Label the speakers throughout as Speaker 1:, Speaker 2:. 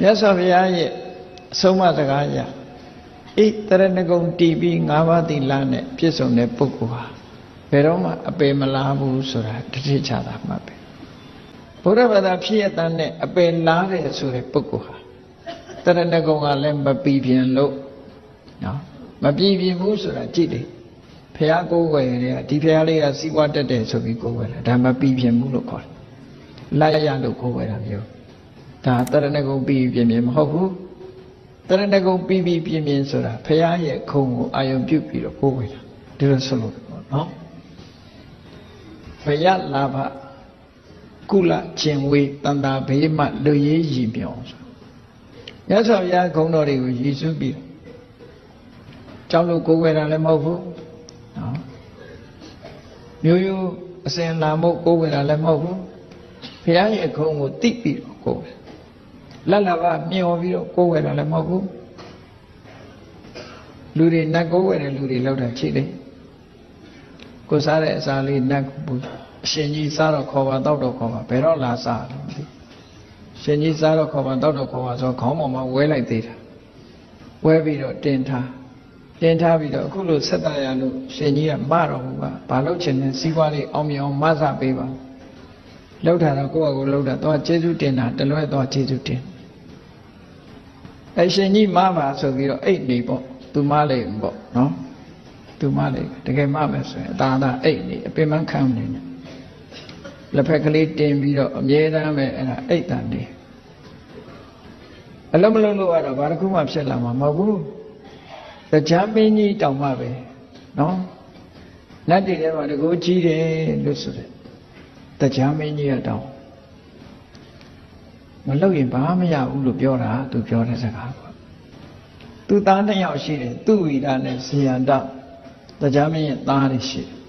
Speaker 1: မြတ်စွာဘုရားရဲ့အဆုံးအမစကားအရဣတရဏဂုံတည်ပြီး၅ပါးသီလနဲ့ပြည့်စုံတဲ့ပုဂ္ဂိုလ်ဟာဘယ်တော့မှအပယ်မလားဘူးဆိုတာတတိချတာမှပဲဘုရားဘာသာဖြစ်ရတဲ့အပယ်လားတဲ့ဆိုတဲ့ပုဂ္ဂိုလ်ဟာတရဏဂုံကလည်းမပြီးပြင်းလို့နော်မပြီးပြင်းဘူးဆိုတာကြည့်တယ်ဘုရားကိုယ်ွယ်တွေကဒီဘုရားလေးကစီးပွားတက်တယ်ဆိုပြီးကိုယ်ွယ်တယ်ဒါမပြီးပြင်းဘူးလို့ခေါ်တယ်လိုက်ရလို့ကိုယ်ွယ်တာမျိုးဒါတရဏဂုံပြီးပြင်းပြင်းမဟုတ်ဘူးတရဏဂုံပြီးပြင်းပြင်းဆိုတာဘုရားရဲ့ခုံကိုအာယုံပြုပြီးတော့ကိုယ်ွယ်တာဒီလိုဆိုလို့နော်ဘယလာဘကုလခြင်းဝေတန်တာဘေးမှလူရေးရည်မြော်ဆိုမြတ်စွာဘုရားဂုဏ်တော်တွေကိုရည်စူးပြီးကြောက်လို့ကိုယ်ွယ်တာလည်းမဟုတ်ဘူးနော်မျိုးရိုးအစဉ်လာမို့ကိုယ်ွယ်တာလည်းမဟုတ်ဘူးဘုရားရဲ့ဂုဏ်ကိုသိပြီးတော့ကိုယ်ွယ်လတ်လာဘမျောပြီးတော့ကိုယ်ွယ်တာလည်းမဟုတ်ဘူးလူတွေနတ်ကိုယ်ွယ်တဲ့လူတွေလောက်တာရှိတယ်ကိုစားတဲ့အစာလေးနတ်ဘူးအရှင်ကြီးစားတော့ခေါ်ပါတောက်တော့ခေါ်ပါဘယ်တော့လာစားလို့မသိရှင်ကြီးစားတော့ခေါ်ပါတောက်တော့ခေါ်ပါဆိုခေါင်းပေါ်မှာဝဲလိုက်သေးတာဝဲပြီးတော့တင်ထားပြီးတော့အခုလိုဆက်တရလို့ရှင်ကြီးကမတော်ဘူးကဘာလို့ချင်လဲစီးပွားလေးအောင်မြင်အောင်မဆပေးပါလောက်တာတော့ကိုယ့်အကူလောက်တာတော့ကျေးဇူးတင်တာတလွဲတော့ကျေးဇူးတင်အရှင်ကြီးမပါဆိုပြီးတော့အိတ်နေပေါ့သူမလေးပေါ့နော်သူမလေးတကယ်မမယ်ဆိုရင်အသာအိတ်နေအပင်မခံနေတယ်လက်ဖက်ကလေးတင်ပြီးတော့အမြဲတမ်းပဲအဲ့ဒါအိတ်တန်နေအလုံးမလုံးလို့ကတော့ဘာတစ်ခုမှဖြစ်လာမှာမဟုတ်ဘူးတရားမင်းကြီးတောင်မှပဲနော်လက်တွေထဲမှာတကူကြီးတယ်လို့ဆိုတယ်တရားမင်းကြီးကတောင်မလုပ်ရင်ဘာမရဘူးလို့ပြောတာသူပြောတဲ့စကားပေါ့သူသား2ယောက်ရှိတယ်သူဝိဒနဲ့ဇေယန္တတရားမင်းရဲ့သားတွေရှိတယ်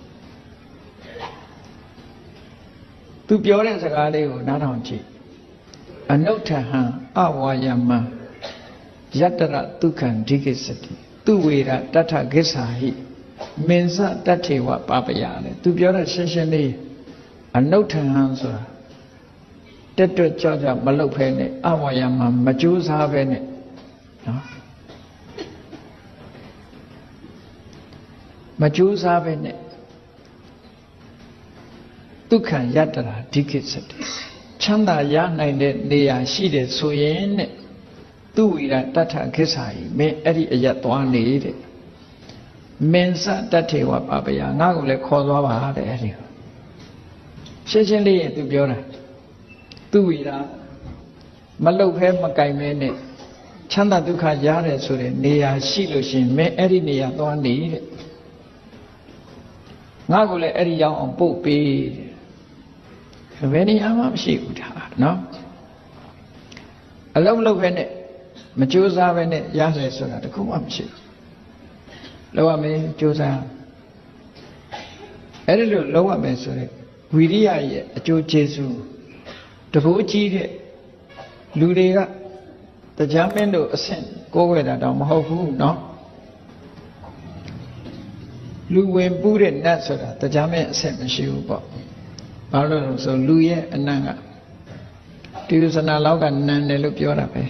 Speaker 1: သူပြောတဲ့စကားလေးကိုနားထောင်ကြည့်အနုဋ္ဌဟံအဝါယမံယတ္တရဒုက္ခံဒိကိစ္စတိသူဝေရတထကိစ္ဆာဟိမင်္စတထေဝပပယလေသူပြောတဲ့ရှင်းရှင်းလေးအနုဋ္ဌဟံဆိုတာတက်တွက်ကြောက်ကြမလုပ်ဖဲနဲ့အဝါယမံမကြိုးစားဖဲနဲ့နော်မကြိုးစားပဲနဲ့ဒုက္ခယတ္တရာဒိကိစ္စတိချမ်းသာရနိုင်တဲ့နေရာရှိတယ်ဆိုရင်တဲ့သူဝိရတထခိစ္ဆာယိမင်းအဲ့ဒီအရက်သွားနေတဲ့မင်္စတထေဝပပယငါ့ကိုလည်းခေါ်သွားပါတဲ့အဲ့ဒီရှင်းရှင်းလေးရင်သူပြောတာသူဝိရမလုတ်ဖဲမကင်မဲနဲ့ချမ်းသာဒုက္ခရတယ်ဆိုတဲ့နေရာရှိလို့ရှင်မင်းအဲ့ဒီနေရာသွားနေတဲ့ငါ့ကိုလည်းအဲ့ဒီရောက်အောင်ပို့ပေးတဲ့ဘယ်နေရာမှမရှိဘူးဒါနော်အလုံးမလုပ်ပဲနဲ့မကြိုးစားပဲနဲ့ရတယ်ဆိုတာတခုမှမရှိဘူးလောက်ရမယ်ကြိုးစားအဲ့ဒီလိုလောက်ရမယ်ဆိုတဲ့ဝိရိယရဲ့အကျိုးကျေးဇူးတကူကြီးတဲ့လူတွေကတရားမင်းတို့အဆင့်ကိုးဝဲတာတော့မဟုတ်ဘူးနော်လူဝင်ပူးတဲ့နတ်ဆိုတာတရားမင်းအဆင့်မရှိဘူးပေါ့ဘာလို့လဲဆိုလူရဲ့အနံ့ကတိရစ္ဆာန်လောက်ကနန်းတယ်လို့ပြောတာပဲ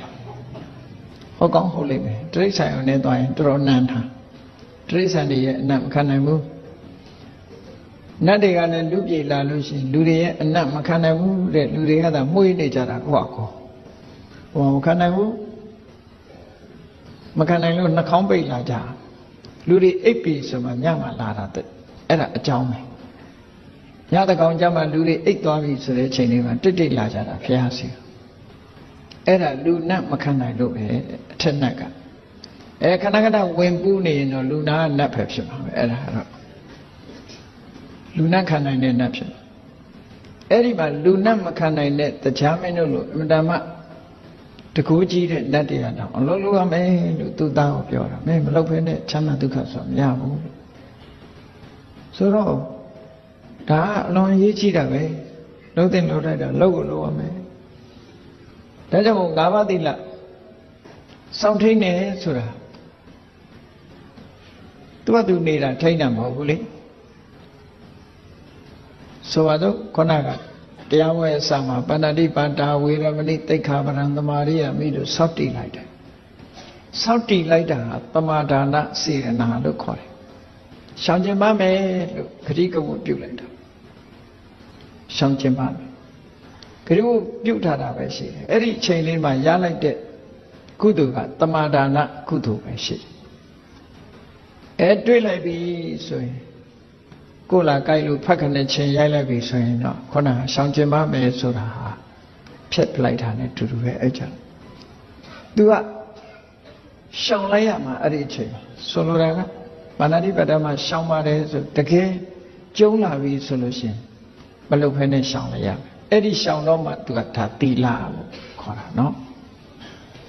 Speaker 1: ဟုတ်ကောင်းဟုတ်လိမ့်မယ်တိရစ္ဆာန်ရုံနဲ့သွားရင်တော်တော်နန်းတာတိရစ္ဆာန်တွေရဲ့အနံ့မခံနိုင်ဘူးနတ်တွေကလည်းလူပြေလာလို့ရှိရင်လူတွေရဲ့အနံ့မခံနိုင်ဘူးတဲ့လူတွေကသာမှုေးနေကြတာကိုယ့်အကောဟောမခံနိုင်ဘူးမခံနိုင်လို့နှာခေါင်းပိတ်လာကြလူတွေအိပ်ပြီဆိုမှညမှလာတာတဲ့အဲ့ဒါအကြောင်းပဲညတကောင်ကြမှာလူတွေအိပ်သွားပြီဆိုတဲ့အချိန်လေးမှာတိတ်လာကြတာဘုရားစီအဲ့ဒါလူနတ်မခံနိုင်လို့ပဲအထက်နတ်ကခဏခဏဝင်ပူးနေရင်တော့လူနာကနတ်ပဲဖြစ်မှာပဲအဲ့ဒါတော့လူနတ်ခံနိုင်တဲ့နတ်ဖြစ်အဲ့ဒီမှာလူနတ်မခံနိုင်တဲ့တရားမင်းတို့လို့အမှန်တမ်းတကူကြီးတဲ့နတ်တွေကတော့အလုံးလုံးရမယ်လို့သူသားကိုပြောတာမင်းမလုပ်ဖဲနဲ့ချမ်းသာဒုက္ခဆိုမရဘူးဆိုတော့ဒါအလွန်ရေးကြည့်တာပဲလုံးတင်လုံးလိုက်တာလောက်ကိုလောက်ရမယ်ဒါကြောင့်မို့၅ပါးသီလစောင့်ထိန်နေဆိုတာသူကသူနေတာထိန်တာမဟုတ်ဘူးလေဆိုပါတော့ခုနက တရားဝဲအစမှာပဏာတိပါတာဝေရမဏိတိတ်ခါပရံသမာရိယမိလို့စောင့်တည်လိုက်တယ်စောင့်တည်လိုက်တာပမာဒါနစေရနာလို့ခေါ်တယ်ရှောင်ကျင်ပါမယ်လို့ဂတိကဝတ်ပြုလိုက်တာရှောင်ကျင်ပါမယ်ဂတိကဝတ်ပြုထားတာပဲရှိတယ်အဲ့ဒီအချိန်လေးမှာရလိုက်တဲ့ကုသိုလ်ကတမာဒါနကုသိုလ်ပဲရှိတယ်တွေ့လိုက်ပြီဆိုရင်ကိုလာကြိုက်လို့ဖတ်ခနဲ့ချင်းရိုက်လိုက်ပြီဆိုရင်တော့ခုနကရှောင်ကျင်ပါမယ်ဆိုတာဟာဖြတ်လိုက်တာနဲ့တူတူပဲအဲ့ကြောင့်သူကရှောင်လိုက်ရမှာအဲ့ဒီအချိန်ဆိုလိုတာကပါဏာတိပါဒမှာရှောင်ပါတယ်ဆိုတကယ်ကျုံလာပြီဆိုလို့ရှိရင်မလုပ်ဖဲနဲ့ရှောင်လိုက်ရမယ်အဲ့ဒီရှောင်တော့မှသူကဒါသီလလို့ခေါ်တာနော်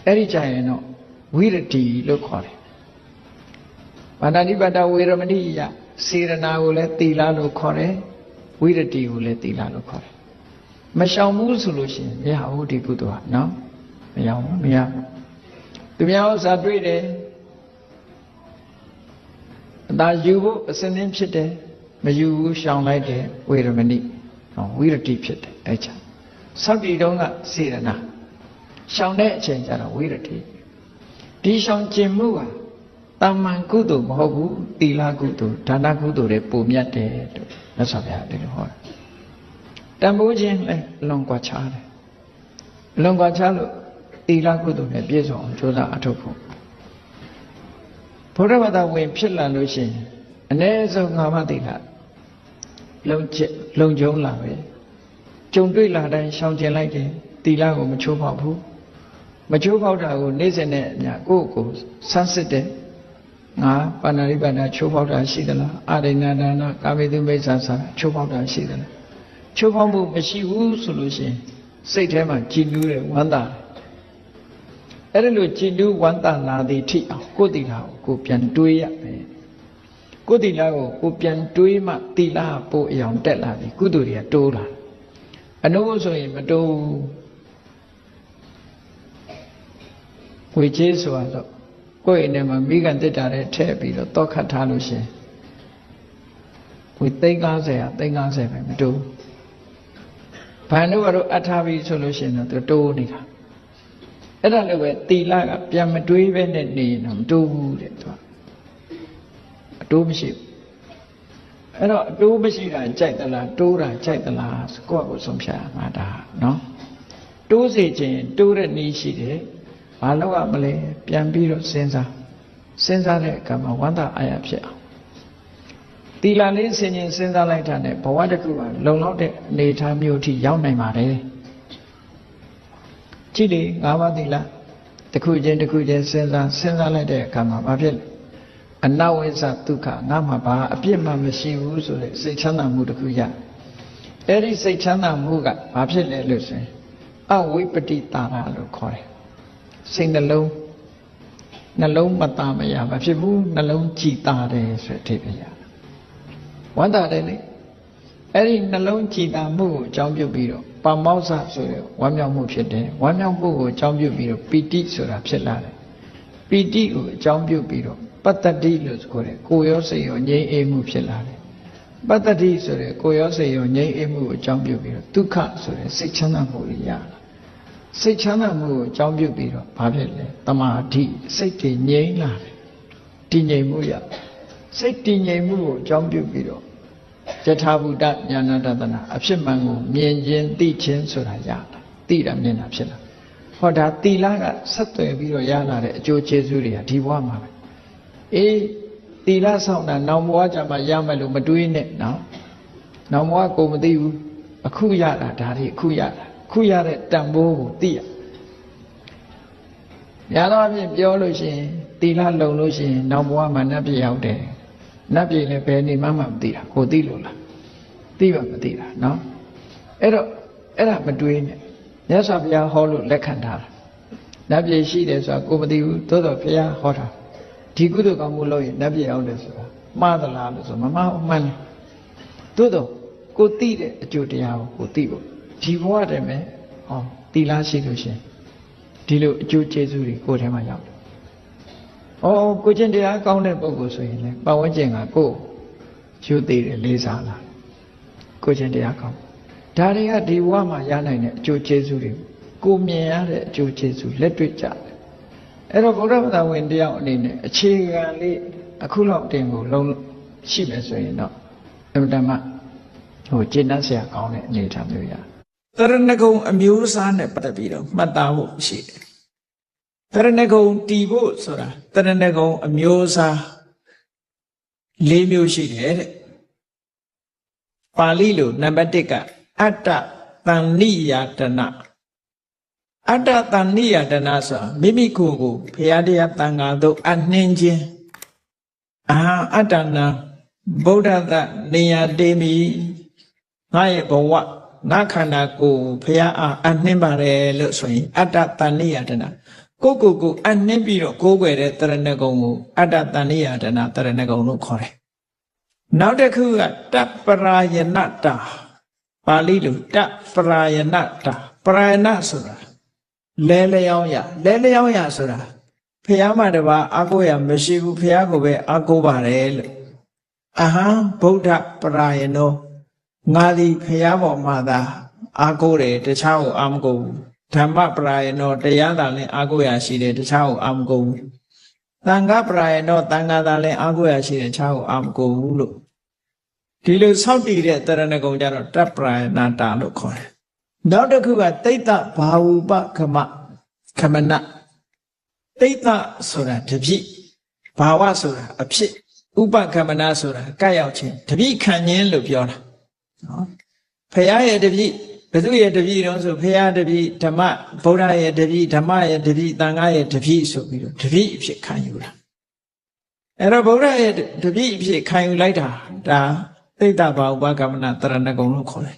Speaker 1: အဲ့ဒီကြရင်တော့ဝိရတိလို့ခေါ်တယ်ပါဏာတိပါဒဝေရမဏိယစေရနာကိုလည်းသီလလို့ခေါ်တယ်ဝိရတိကိုလည်းသီလလို့ခေါ်တယ်မရှောင်ဘူးဆိုလို့ရှိရင်မရဘူးဒီကုသိုလ်ကနော်မရဘူးမရဘူးသူများဥစ္စာတွေ့တယ်အသာယူဖို့အစင်းင်းဖြစ်တယ်မယူဘူးရှောင်လိုက်တယ်ဝေရမဏိဝိရတိဖြစ်တယ်အဲ့ချာစောင့်တည်တုန်းကစေရနာရှောင်တဲ့အချိန်ကျတော့ဝိရတိဒီရှောင်ကျင်မှုဟာတာမန်ကုသိုလ်မဟုတ်ဘူးသီလကုသိုလ်ဒါနကုသိုလ်တွေပုံမြတ်တယ်လို့မြတ်စွာဘုရားဒီလိုဟောတယ်တန်ဖိုးခြင်းလည်းလွန်ကွာခြားတယ်လွန်ကွာခြားလို့သီလကုသိုလ်နဲ့ပြည့်စုံအောင်ကြိုးစားအထောက်ဖို့ဘုရားဘာသာဝင်ဖြစ်လာလို့ရှိရင်အ ਨੇ ဆုံး၅ပါးသီလလုံကျုံလာပဲကြုံတွေ့လာတိုင်းရှောင်ကျင်လိုက်တယ်သီလကိုမချိုးဖောက်ဘူးမချိုးဖောက်တာကိုနေ့စဉ်နဲ့အမျှကိုယ့်ကိုဆန်းစစ်တယ်ငါပါဏာတိပါဒချိုးဖောက်တာရှိသလားအာရိဏဒါနကာမိတုမိစ္ဆာစာချိုးဖောက်တာရှိသလားချိုးဖောက်မှုမရှိဘူးဆိုလို့ရှိရင်စိတ်ထဲမှာကြည်နူးတယ်ဝမ်းသာအဲ့ဒါလို့ကြည်နူးဝမ်းသာလာသည်ထိအောင်ကိုယ်သီလကိုပြန်တွေးရမယ်ကိုယ်သီလကိုပြန်တွေးမှသီလပို့အအောင်တက်လာပြီကုသိုလ်တွေကတိုးလာအနုဆိုရင်မတိုးဝေချေးဆိုတော့ကိုယ့်အိမ်ထဲမှာမိကန်တက်တာတဲ့ထည့်ပြီးတော့တောက်ခတ်ထားလို့ရှင်ဝေ350ပဲမတိုးဘန်တို့ကတော့အထားပြီးဆိုလို့ရှိရင်တော့တိုးနေတာအဲ့ဒါလည်းပဲသီလကပြန်မတွေးပဲနဲ့နေရင်တော့မတိုးဘူးတဲ့သူကအတိုးမရှိဘူးအဲ့တော့အတိုးမရှိတာကြိုက်သလားတိုးတာကြိုက်သလားကိုယ့်ကိုဆုံးဖြတ်ရမှာဒါနော်တိုးစေခြင်းတိုးတဲ့နည်းရှိတယ်ဘာလို့ရမလဲပြန်ပြီးတော့စဉ်းစားတဲ့အခါမှာဝန္တာအာရဖြစ်အောင်သီလလေးစဉ်းစားလိုက်တာနဲ့ဘဝတစ်ခုကလုံလောက်တဲ့အနေအထားမျိုးအထိရောက်နိုင်ပါတယ်ကြည့်လေ၅ပါးသီလတစ်ခုချင်းစဉ်းစားလိုက်တဲ့အခါမှာဘာဖြစ်လဲအနဝိဇ္ဇဒုက္ခငါမှဘာအပြစ်မှမရှိဘူးဆိုတဲ့စိတ်ချမ်းသာမှုတစ်ခုရအဲ့ဒီစိတ်ချမ်းသာမှုကဘာဖြစ်လဲလို့ဆိုရင်အဝိပတိတာရလို့ခေါ်တယ်စိတ်နှလုံးမသားမရမဖြစ်ဘူးနှလုံးကြည်တာတယ်ဆိုတဲ့အဓိပ္ပာယ်ရဝမ်းသာတယ်လေအဲ့ဒီနှလုံးကြည်တာမှုကိုအကြောင်းပြုပြီးတော့ပါမောဇ္ဇဆိုတဲ့ဝမ်းမြောက်မှုဖြစ်တယ်ဝမ်းမြောက်မှုကိုအကြောင်းပြုပြီးတော့ပီတိဆိုတာဖြစ်လာတယ်ပီတိကိုအကြောင်းပြုပြီးတော့ပတ္တတိလို့ဆိုတဲ့ကိုယ်ရောစိတ်ရောငြိမ်းအေးမှုဖြစ်လာတယ်ပတ္တတိဆိုတဲ့ကိုယ်ရောစိတ်ရောငြိမ်းအေးမှုကိုအကြောင်းပြုပြီးတော့ဒုက္ခဆိုတဲ့စိတ်ချမ်းသာမှုတွေရလာစိတ်ချမ်းသာမှုကိုအကြောင်းပြုပြီးတော့ဘာဖြစ်လဲတမာတိစိတ်တည်ငြိမ်လာတယ်တည်ငြိမ်မှုရစိတ်တည်ငြိမ်မှုကိုအကြောင်းပြုပြီးတော့ယထာဘုဒ္ဓဉာဏတတနာအဖြစ်မှန်ကိုမြင်ခြင်းသိခြင်းဆိုတာရတာသိတာမြင်တာဖြစ်လာဟောဒါသီလကဆက်သွယ်ပြီးတော့ရလာတဲ့အကျိုးကျေးဇူးတွေကဒီဘဝမှာပဲအေးသီလဆောင်တာနောင်ဘဝကျမှရမယ်လို့မတွေးနဲ့နော်နောင်ဘဝကိုမသိဘူးအခုရတာဒါတွေအခုရတာခုရတဲ့တန်ဖိုးကိုသိရညာတော့အပြင်ပြောလို့ရှိရင်သီလလုံလို့ရှိရင်နောက်ဘဝမှာနတ်ပြည်ရောက်တယ်နတ်ပြည်လည်းဘယ်နေမှမသိတာကိုသိလို့လားသိပါမသိတာနော်အဲ့တော့အဲ့ဒါမတွေးနဲ့မြတ်စွာဘုရားဟောလို့လက်ခံထားတာနတ်ပြည်ရှိတယ်ဆိုတာကိုမသိဘူးသို့တော့ဘုရားဟောတာဒီကုသိုလ်ကောင်းမှုလုပ်ရင်နတ်ပြည်ရောက်တယ်ဆိုတာမှားသလားလို့ဆိုမမှားမှန်တယ်သို့တော့ကိုသိတဲ့အကျိုးတရားကိုသိဖို့ဒီဘဝတည်းမဲ့ဟောသီလရှိလို့ရှင်ဒီလိုအကျိုးကျေးဇူးတွေကိုယ်ထဲမှာရောက်တယ်။အော်ကိုချင်းတရားကောင်းတဲ့ပုဂ္ဂိုလ်ဆိုရင်လည်းပတ်ဝန်းကျင်ကကိုယ်ယူသေးတယ်လေးစားလာကိုချင်းတရားကောင်း ဒါတွေကဒီဘဝမှာရနိုင်တဲ့အကျိုးကျေးဇူးတွေကိုမြင်ရတဲ့အကျိုးကျေးဇူးလက်တွေ့ကြတယ်အဲ့တော့ဗုဒ္ဓဘာသာဝင်တယောက်အနေနဲ့အခြေခံလေးအခုလောက်တင်ကိုလုံးရှိမယ်ဆိုရင်တော့အမှန်တမ်းကျင့်တတ်စရာကောင်းတဲ့အနေအထားမျိုးရတရဏဂုံအမျိုးအစားနဲ့ပတ်သက်ပြီးတော့မှတ်သားဖို့ရှိတယ်တရဏဂုံတည်ဖို့ဆိုတာတရဏဂုံအမျိုးအစား၄မျိုးရှိတယ်တဲ့ပါဠိလိုနံပါတ်1ကအတ္တတဏ္ဏိယတနာအတ္တတဏ္ဏိယတနာဆိုတာမိမိကိုယ်ကိုဘုရားတရားတန်ခါသို့အနှင်းခြင်းအတ္တနာဗုဒ္ဓတနေယတေမိငါရဲ့ဘဝငါခန္ဓာကိုယ်ဘုရားအနှင်းပါတယ်လို့ဆိုရင်အတ္တတဏ္ဏိယတနာကိုအနှင်းပြီးတော့ကိုးကွယ်တဲ့တရဏဂုံကိုအတ္တတဏ္ဏိယတနာတရဏဂုံလို့ခေါ်တယ်နောက်တစ်ခုကတပ္ပရာယနတာပါဠိလိုတပ္ပရာယနတာပရာယနဆိုတာလဲလျောင်းရဆိုတာဘုရားမှာတပါအာကိုရမရှိဘူးဘုရားကိုပဲအာကိုပါတယ်လို့အဟံဗုဒ္ဓပရာယနောငါသည်ဘုရားပေါ်မှာသာအာကိုတယ်တခြားကိုအာမကိုဘူးဓမ္မပရာယနောတရားသာလည်းအာကိုရရှိတယ်တခြားကိုအာမကိုဘူးသံဃပရာယနောသံဃာသာလည်းအာကိုရရှိတယ်တခြားကိုအာမကိုဘူးလို့ဒီလိုဆောက်တည်တဲ့တရဏဂုံကြတော့တပ္ပရာယနာတာလို့ခေါ်တယ်နောက်တစ်ခုကတိတ်တဘာဝုပခမနတိတ်တဆိုတာတပြည့်ဘာဝဆိုတာအဖြစ်ဥပခမနဆိုတာကပ်ရောက်ခြင်းတပြည့်ခံခြင်းလို့ပြောတာနော်ဖရာရဲ့တပြည့်ဘယ်သူရဲ့တပြည့်တုံးဆိုဖရာတပြည့်ဓမ္မဗုဒ္ဓရဲ့တပြည့်ဓမ္မရဲ့တပြည့်သံဃာရဲ့တပြည့်ဆိုပြီးတော့တပြည့်အဖြစ်ခံယူတာအဲ့တော့ဗုဒ္ဓရဲ့တပြည့်အဖြစ်ခံယူလိုက်တာဒါတိတ်တဘာဝုပခမနတရဏဂုံလို့ခေါ်တယ်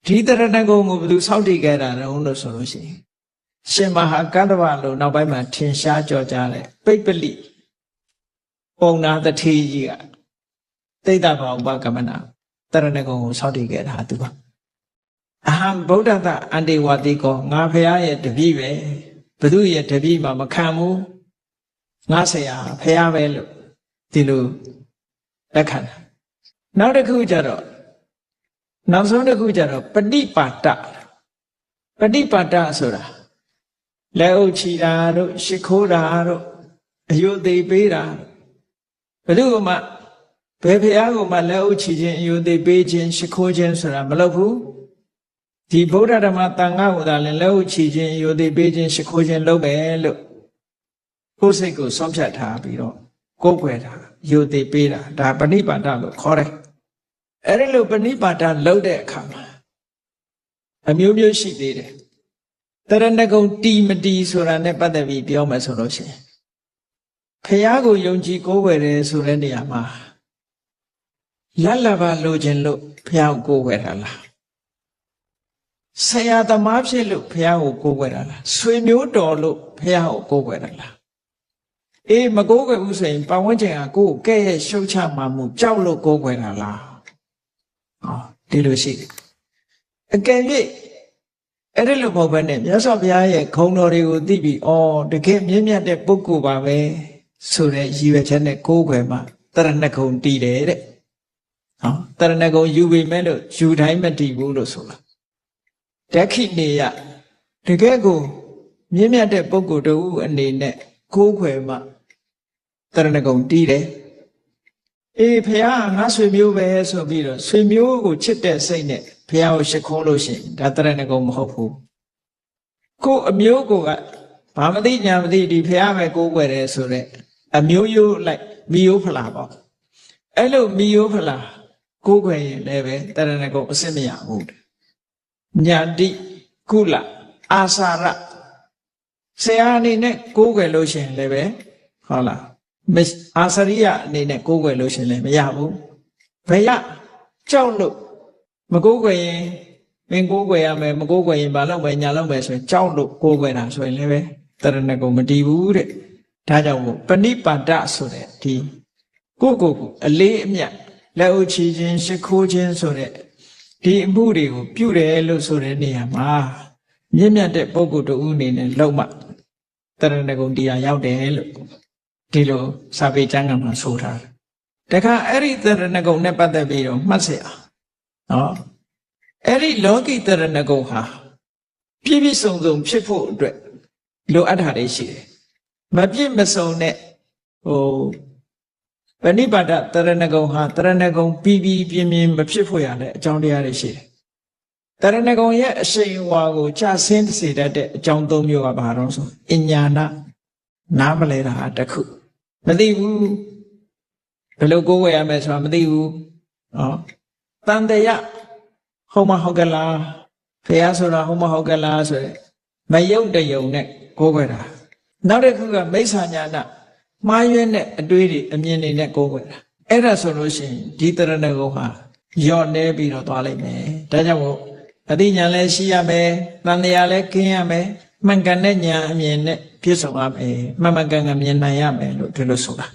Speaker 1: ဒီတရဏဂုံကိုဘယ်သူစောင့်တည်ခဲ့တာလဲလို့ဆိုလို့ရှိရင်ရှင်မဟာကတ္တဗလို့နောက်ပိုင်းမှာထင်ရှားကြော်ကြားတဲ့ပိပလိပုံနာတထေကြီးကတိတ်တဘာဝုပခမနတရဏဂုံကိုစောင့်တည်ခဲ့တာသူကအဟံဗုဒ္ဓတအန္တေဝတိကောငါဖရာရဲ့တပည့်ပဲဘသူရဲ့တပည့်မှမခံဘူးငါဆရာဖရာပဲလို့ဒီလိုလက်ခံတာနောက်တစ်ခုကျတော့နောက်ဆုံးတစ်ခုကျတော့ပฏิပါဒဆိုတာလက်အုပ်ချီတာတို့ရှ िख ိုးတာတို့အယုသေးပေးတာဘယ်သူမှဘယ်ဖရာကိုမှလက်အုပ်ချီခြင်းအယုသေးပေးခြင်းရှ िख ိုးခြင်းဆိုတာမလုပ်ဘူးဒီဗုဒ္ဓဓမ္မသံဃာကိုသာလည်းလက်အုပ်ချီခြင်းအယုသေးပေးခြင်းရှ िख ိုးခြင်းလုပ်မယ်လို့ကိုယ်စိတ်ကိုဆုံးဖြတ်ထားပြီးတော့ကိုယ်ွယ်တာအယုသေးပေးတာဒါပฏิပါဒလို့ခေါ်တယ်အဲ့ဒီလိုပဏိပါဒလုပ်တဲ့အခါမှာအမျိုးမျိုးရှိသေးတယ်တရဏဂုံတီမတီဆိုတာနဲ့ပတ်သက်ပြီးပြောမယ်ဆိုလို့ရှိရင်ဖရာကိုယုံကြည်ကိုးကွယ်တယ်ဆိုတဲ့နေရာမှာလဘလိုခြင်းလို့ဖရာကိုကိုးကွယ်တာလားဆရာသမားဖြစ်လို့ဖရာကိုကိုးကွယ်တာလားဆွေမျိုးတော်လို့ဖရာကိုကိုးကွယ်တာလားအေးမကိုးကွယ်ဘူးဆိုရင်ပတ်ဝန်းကျင်ကကိုယ်ကဲ့ရဲ့ရှုတ်ချမှမှုကြောက်လို့ကိုးကွယ်တာလားဒီလိုရှိတယ်အကယ်၍အဲ့ဒီလိုမဟုတ်ဘဲနဲ့မြတ်စွာဘုရားရဲ့ခုံတော်တွေကိုသိပြီးတကယ်မြင့်မြတ်တဲ့ပုဂ္ဂိုလ်ပါပဲဆိုတဲ့ရည်ရွယ်ချက်နဲ့ကိုးကွယ်မှတရဏဂုံတည်တယ်တဲ့တရဏဂုံယူပေမဲ့လို့ယူတိုင်းမတည်ဘူးလို့ဆိုတာတက္ခိနေယတကယ်ကိုမြင့်မြတ်တဲ့ပုဂ္ဂိုလ်တို့အနေနဲ့ကိုးကွယ်မှတရဏဂုံတည်တယ်အေးဖះငါဆွေမျိုးပဲဆိုပြီးတော့ဆွေမျိုးကိုချစ်တဲ့စိတ်နဲ့ဖះကိုရှ िख ိုးလို့ရှိရင်ဒါတရဏဂုံမဟုတ်ဘူးကိုအမျိုးကိုကဘာမသိညာမသိဒီဖះပဲကိုးကွယ်တယ်ဆိုတဲ့အမျိုးရိုးလိုက်မိယိုးဖလာပေါ့အဲ့လိုမိယိုးဖလာကိုးကွယ်ရင်လည်းပဲတရဏဂုံအစစ်မရဘူးညာတိကုလအာစာရဆရာအနေနဲ့ကိုးကွယ်လို့ရှိရင်လည်းပဲဟုတ်လားအာစရိယအနေနဲ့ကိုးကွယ်လို့ရှင်လည်းမရဘူးဘယ်ရကြောက်လို့မကိုးကွယ်ရင်မင်းကိုးကွယ်ရမယ်မကိုးကွယ်ရင်ဘာလုပ်မယ်ညာလုပ်မယ်ဆိုရင်ကြောက်လို့ကိုးကွယ်တာဆိုရင်လည်းပဲတရဏဂုံမတည်ဘူးတဲ့ဒါကြောင့်မို့ပဏိပါဒဆိုတဲ့ဒီကိုအလေးအမြတ်လက်အုပ်ချီခြင်းရှ िख ိုးခြင်းဆိုတဲ့ဒီအမှုတွေကိုပြုတယ်လို့ဆိုတဲ့နေရာမှာမြင့်မြတ်တဲ့ပုဂ္ဂိုလ်တို့အနေနဲ့လုံမှတရဏဂုံတရားရောက်တယ်လို့ဒီလိုစာပေကျမ်းကမှာဆိုထားတယ်တခါအဲ့ဒီတရဏဂုံနဲ့ပတ်သက်ပြီးတော့မှတ်เสีย အဲ့ဒီလောကီတရဏဂုံဟာပြည့်ပြည့်စုံစုံဖြစ်ဖို့အတွက်လိုအပ်တာတွေရှိတယ်မပြည့်မစုံတဲ့ပဏိပါဒတရဏဂုံဟာတရဏဂုံပြီးပြီးပြင်းပြင်းမဖြစ်ဖို့ရတဲ့အကြောင်းတရားတွေရှိတယ်တရဏဂုံရဲ့အရှိန်အဝါကိုချဆင်းစေတတ်တဲ့အကြောင်း၃မျိုးကဘာလို့ဆိုအညာနာနားမလဲတာတစ်ခုမသိဘူးဘယ်လိုကိုယ်ဝယ်ရမယ်ဆိုတာမသိဘူးတန်တရားဟုတ်မဟုတ်ကလားဖះဆိုတာဟုတ်မဟုတ်ကလားဆိုရယ်မယုတ်တယုံနဲ့ကိုယ်ဝယ်တာနောက်တစ်ခုကမိစ္ဆာညာနာမှားရွက်တဲ့အတွေးတွေအမြင်တွေနဲ့ကိုယ်ဝယ်တာအဲ့ဒါဆိုလို့ရှိရင်ဒီတရဏဂုံဟာညော့နေပြီးတော့သွားလိုက်မယ်ဒါကြောင့်မို့အတိညာလည်းရှိရမယ်တန်တရားလည်းခင်းရမယ်မှန်ကန်တဲ့ညာအမြင်နဲ့ပြည့်စုံရမယ်မှန်မှန်ကန်ကန်မြင်နိုင်ရမယ်လို့ဒီလိုဆိုတာ